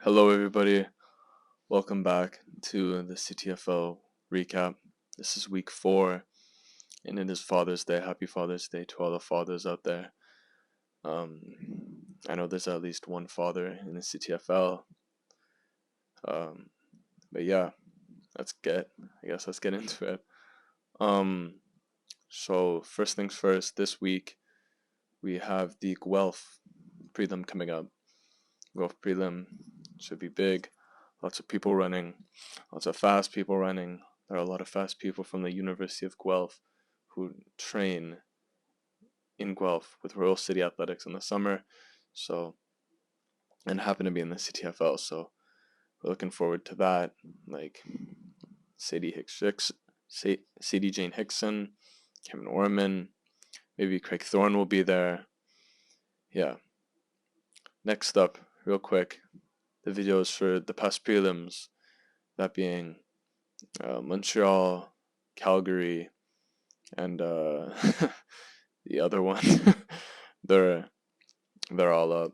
Hello, everybody. Welcome back to the CTFL recap. This is week 4, and it is Father's Day. Happy Father's Day to all the fathers out there. I know there's at least one father in the CTFL. But yeah, let's get into it. So first things first, this week we have the Guelph prelim coming up. Guelph prelim should be big. Lots of people running, lots of fast people running. There are a lot of fast people from the University of Guelph who train in Guelph with Royal City Athletics in the summer, so and happen to be in the CTFL. So we're looking forward to that. Like Sadie Jane Hickson, Kevin Orman, maybe Craig Thorne will be there. Yeah. Next up, real quick, the videos for the past prelims, that being Montreal, Calgary, and the other one. they're all up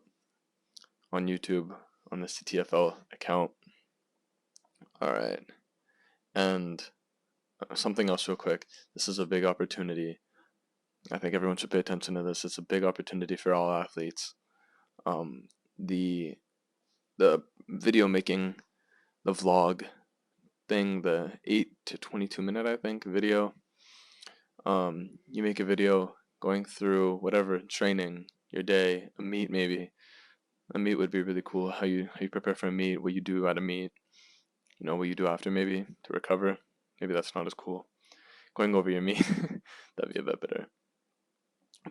on YouTube on the CTFL account. All right, and something else real quick. This is a big opportunity. I think everyone should pay attention to this. It's a big opportunity for all athletes. The video making, the vlog thing, the 8 to 22 minute, I think, video. You make a video going through whatever training, your day, a meet maybe. A meet would be really cool. How you prepare for a meet, what you do at a meet, what you do after maybe to recover. Maybe that's not as cool. Going over your meet, that'd be a bit better.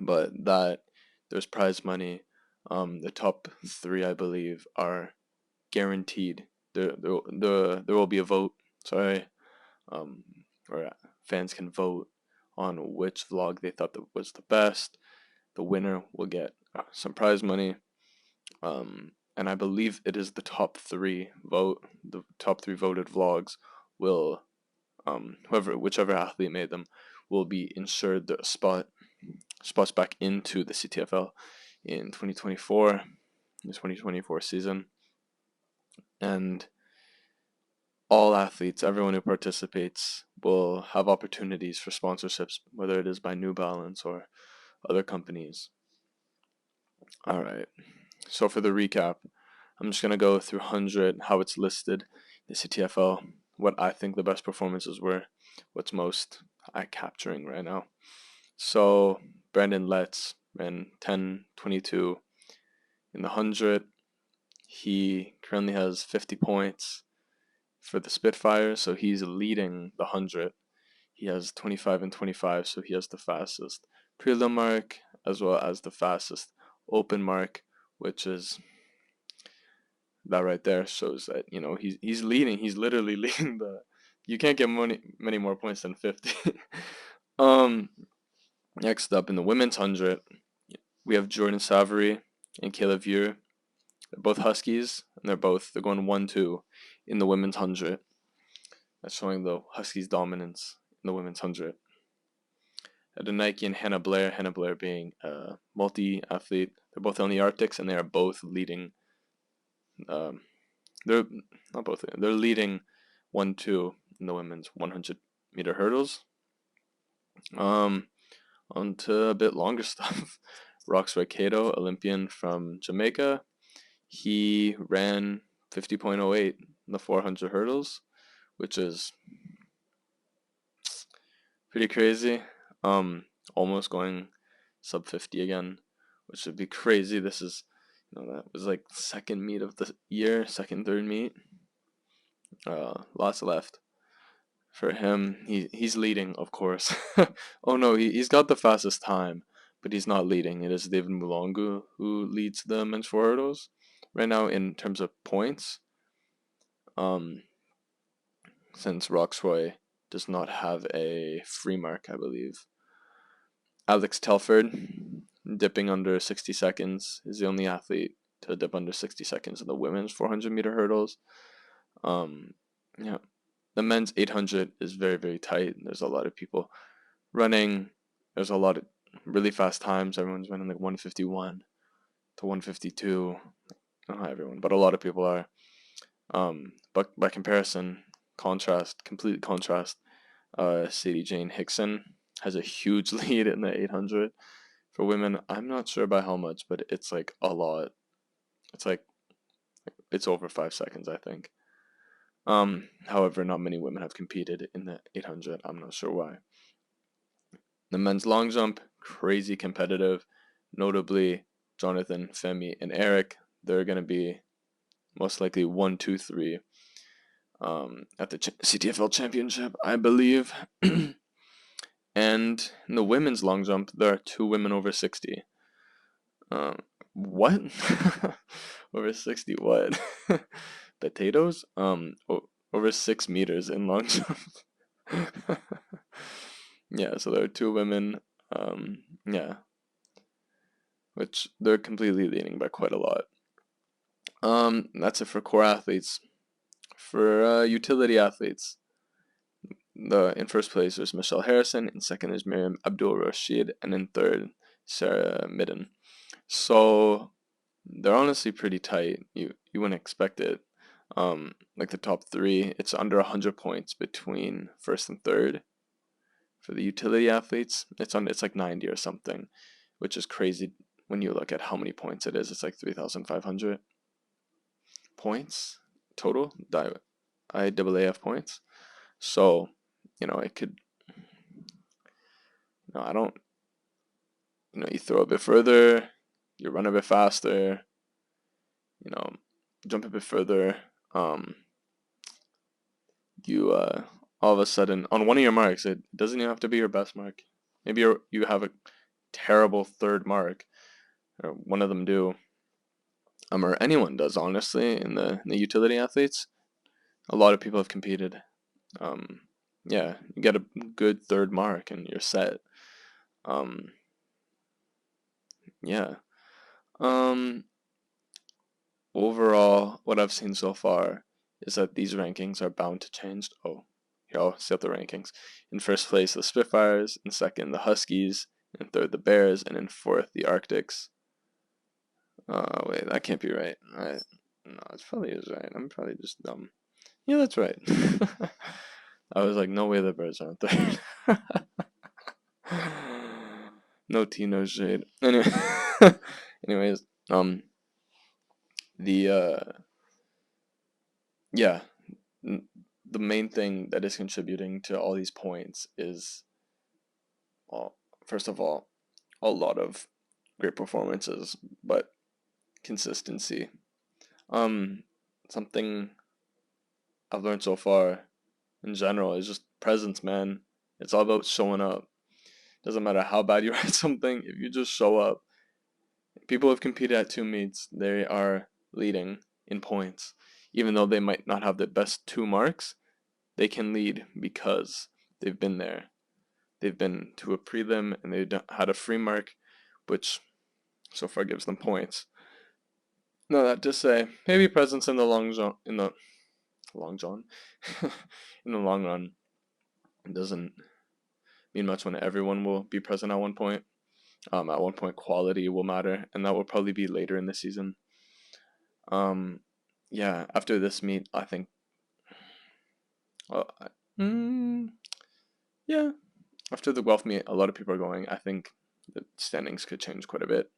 But there's prize money. The top 3, I believe, are guaranteed. There will be a vote. Sorry, where fans can vote on which vlog they thought that was the best. The winner will get some prize money. And I believe it is the top 3 vote. The top 3 voted vlogs will, whichever athlete made them, will be insured the spots back into the CTFL in 2024, the 2024 season. And all athletes, everyone who participates, will have opportunities for sponsorships, whether it is by New Balance or other companies. All right. So for the recap, I'm just going to go through 100, how it's listed, the CTFL, what I think the best performances were, what's most eye-capturing right now. So Brandon Letts ran 10:22 in the 100. He currently has 50 points for the Spitfire, so he's leading the 100. He has 25 and 25, so he has the fastest prelim mark as well as the fastest open mark, which is that right there shows that he's leading. He's literally leading the. You can't get many more points than 50. Next up in the women's 100, we have Jordan Savary and Kayla Vure. They're both Huskies, and they're going 1-2 in the women's 100. That's showing the Huskies' dominance in the women's 100. Adenike and Hannah Blair being a multi-athlete. They're both on the Arctics, and they are both leading. They're leading 1-2 in the women's 100-meter hurdles. On to a bit longer stuff. Roxroy Cato, Olympian from Jamaica. He ran 50.08 in the 400 hurdles, which is pretty crazy. Almost going sub 50 again, which would be crazy. This is, that was like second meet of the year, third meet. Lots left for him. He's leading, of course. Oh no, he's got the fastest time, but he's not leading. It is David Mulongo who leads the men's 4 hurdles right now in terms of points. Since Roxroy does not have a free mark, I believe. Alex Telford, dipping under 60 seconds, is the only athlete to dip under 60 seconds in the women's 400-meter hurdles. The men's 800 is very, very tight. There's a lot of people running. There's a lot of really fast times. Everyone's running like 151 to 152. not everyone, but a lot of people are. But by comparison, complete contrast, Sadie Jane Hickson has a huge lead in the 800. For women, I'm not sure by how much, but it's like a lot. It's like it's over 5 seconds, I think. However, not many women have competed in the 800. I'm not sure why. The men's long jump, crazy competitive. Notably, Jonathan, Femi, and Eric. They're gonna be most likely 1, 2, 3 at the CTFL championship, I believe. And in the women's long jump, there are 2 women over 60. Um, what? Over 60 what? Potatoes? Over 6 meters in long jump. Yeah, so there are 2 women. Yeah, which they're completely leading by quite a lot. That's it for core athletes. For utility athletes, in first place is Michelle Harrison, in second is Miriam Abdul Rashid, and in third, Sarah Midden. So they're honestly pretty tight. You wouldn't expect it. Like the top 3, it's under 100 points between first and third. For the utility athletes, it's like 90 or something, which is crazy when you look at how many points it is. It's like 3,500 points total, IAAF points. So, it could, I don't, you throw a bit further, you run a bit faster, jump a bit further, you all of a sudden on one of your marks, it doesn't even have to be your best mark. Maybe you have a terrible third mark, or one of them do, or anyone does, honestly, in the utility athletes. A lot of people have competed. Yeah, you get a good third mark and you're set. Yeah. Um, Overall, what I've seen so far is that these rankings are bound to change. Oh, here, I'll set the rankings. In first place, the Spitfires. In second, the Huskies. In third, the Bears. And in fourth, the Arctics. Wait, that can't be right. No, it probably is right. I'm probably just dumb. Yeah, that's right. I was like, no way the Bears aren't third. No tea, no shade. Anyway, anyways, the yeah, the main thing that is contributing to all these points is, well, first of all, a lot of great performances, but consistency. Something I've learned so far in general is just presence, man. It's all about showing up. Doesn't matter how bad you are at something, if you just show up. People have competed at 2 meets, they are leading in points. Even though they might not have the best 2 marks, they can lead because they've been there. They've been to a prelim and they had a free mark, which so far gives them points. No, that to say, maybe presence in the long john, in the long run, doesn't mean much when everyone will be present at one point. At one point, quality will matter, and that will probably be later in the season. Yeah, after this meet, I think, well, yeah, after the Guelph meet, a lot of people are going. I think the standings could change quite a bit.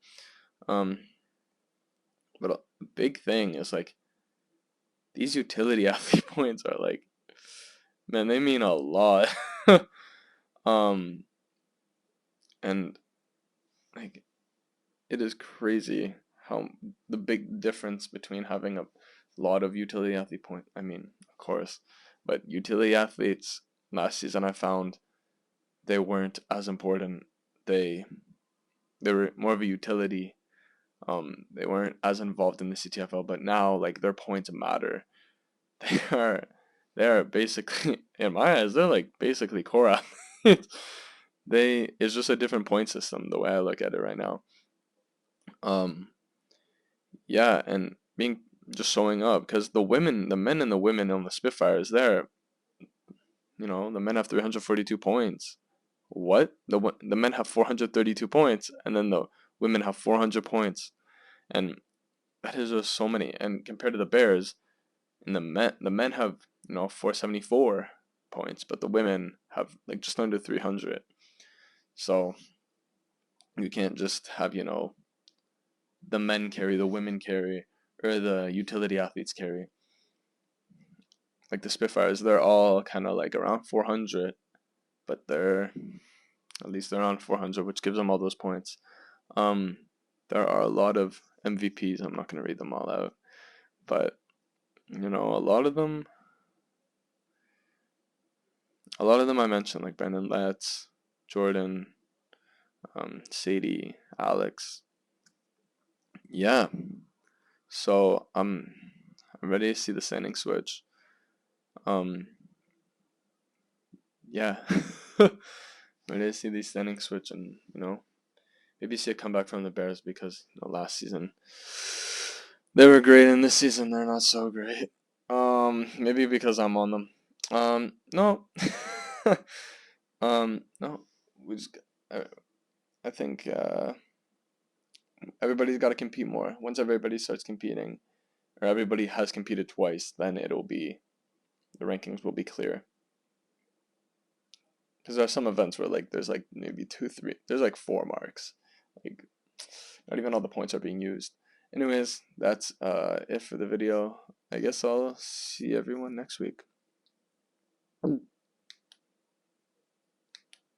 But a big thing is like these utility athlete points are like, man, they mean a lot. um, and like it is crazy how the big difference between having a lot of utility athlete points. I mean, of course, but utility athletes last season I found they weren't as important. They were more of a utility. They weren't as involved in the CTFL, but now like their points matter. They are they are basically in my eyes they're like basically core athletes. It's just a different point system the way I look at it right now. Um, yeah, and being just showing up because the men and the women on the Spitfires there, the men have 342 points. What? The men have 432 points, and then the women have 400 points. And that is just so many. And compared to the Bears, and the men have 474 points, but the women have like just under 300. So you can't just have the men carry, the women carry, or the utility athletes carry. Like the Spitfires, they're all kind of like around 400, but they're at least they're around 400, which gives them all those points. Um, there are a lot of MVPs. I'm not gonna read them all out, but a lot of them, I mentioned, like Brandon Letts, Jordan, Sadie, Alex. Yeah. So I'm ready to see the standing switch. Um, yeah. Ready to see the standing switch, and maybe see a comeback from the Bears, because last season they were great and this season they're not so great. Maybe because I'm on them. No. No. We just I, I think everybody's got to compete more. Once everybody starts competing, or everybody has competed twice, then the rankings will be clear. Because there are some events where like there's like maybe two, three, there's like four marks. Like not even all the points are being used. Anyways, that's it for the video. I guess I'll see everyone next week.